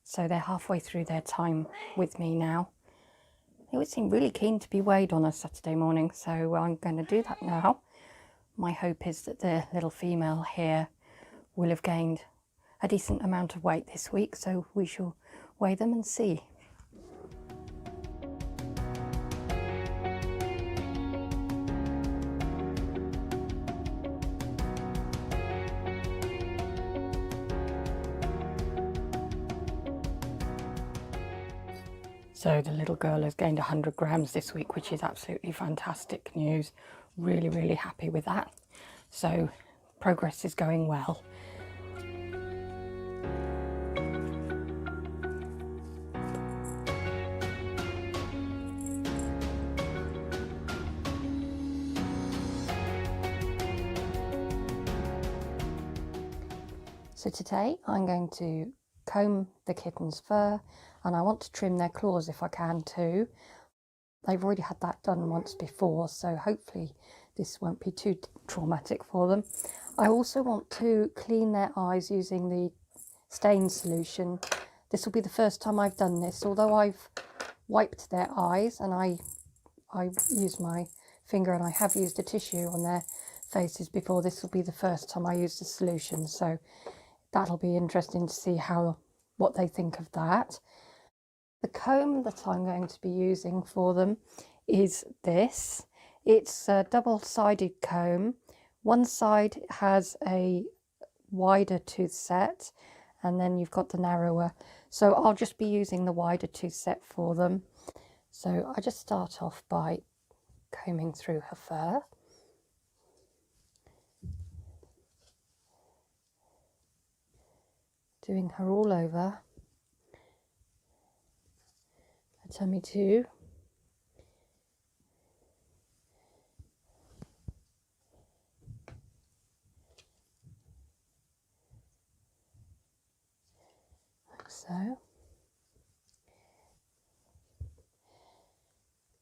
So they're halfway through their time with me now. They would seem really keen to be weighed on a Saturday morning, so I'm going to do that now. My hope is that the little female here will have gained a decent amount of weight this week, so we shall weigh them and see. So the little girl has gained 100 grams this week, which is absolutely fantastic news. Really, really happy with that. So progress is going well. So today I'm going to comb the kitten's fur, and I want to trim their claws if I can too. They've already had that done once before, so hopefully this won't be too traumatic for them. I also want to clean their eyes using the stain solution. This will be the first time I've done this, although I've wiped their eyes and I use my finger, and I have used a tissue on their faces before. This will be the first time I use the solution, so that'll be interesting to see what they think of that. The comb that I'm going to be using for them is this. It's a double-sided comb. One side has a wider tooth set, and then you've got the narrower. So I'll just be using the wider tooth set for them. So I just start off by combing through her fur. Doing her all over. Her tummy too. Like so.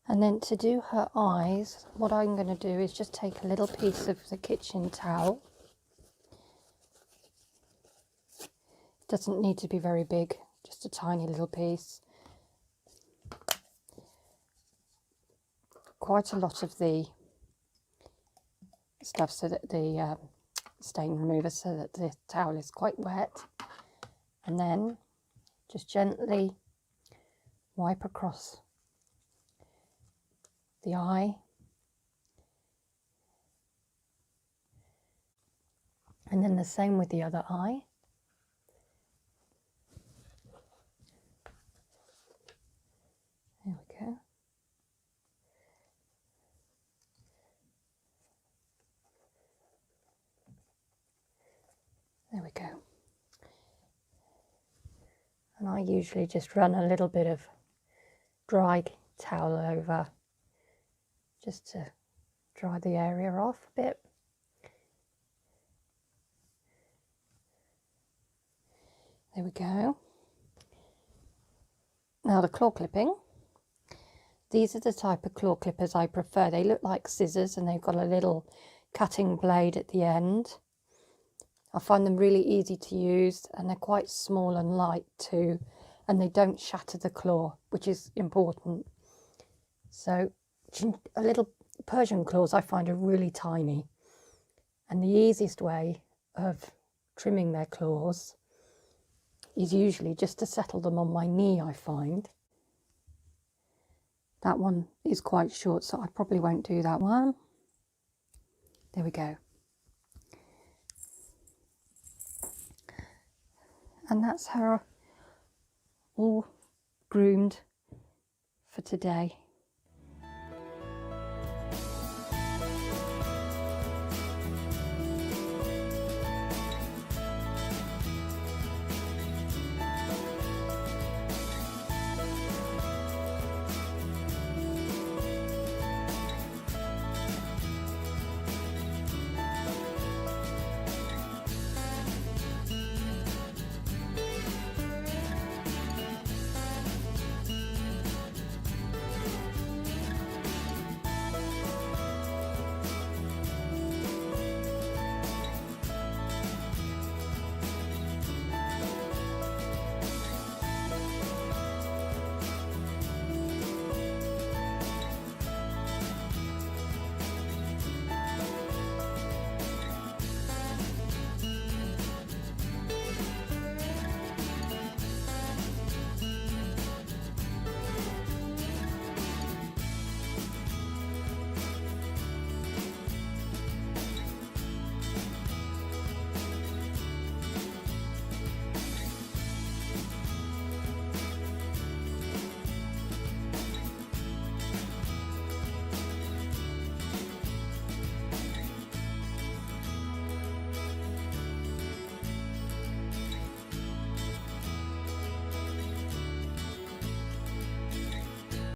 And then to do her eyes, what I'm going to do is just take a little piece of the kitchen towel. It doesn't need to be very big, just a tiny little piece. Quite a lot of the stuff so that the stain remover, so that the towel is quite wet. And then just gently wipe across the eye, and then the same with the other eye. There we go. There we go. And I usually just run a little bit of dry towel over, just to dry the area off a bit. There we go. Now the claw clipping. These are the type of claw clippers I prefer. They look like scissors and they've got a little cutting blade at the end. I find them really easy to use, and they're quite small and light too, and they don't shatter the claw, which is important. So a little Persian claws I find are really tiny, and the easiest way of trimming their claws is usually just to settle them on my knee, I find. That one is quite short, so I probably won't do that one. There we go. And that's her all groomed for today.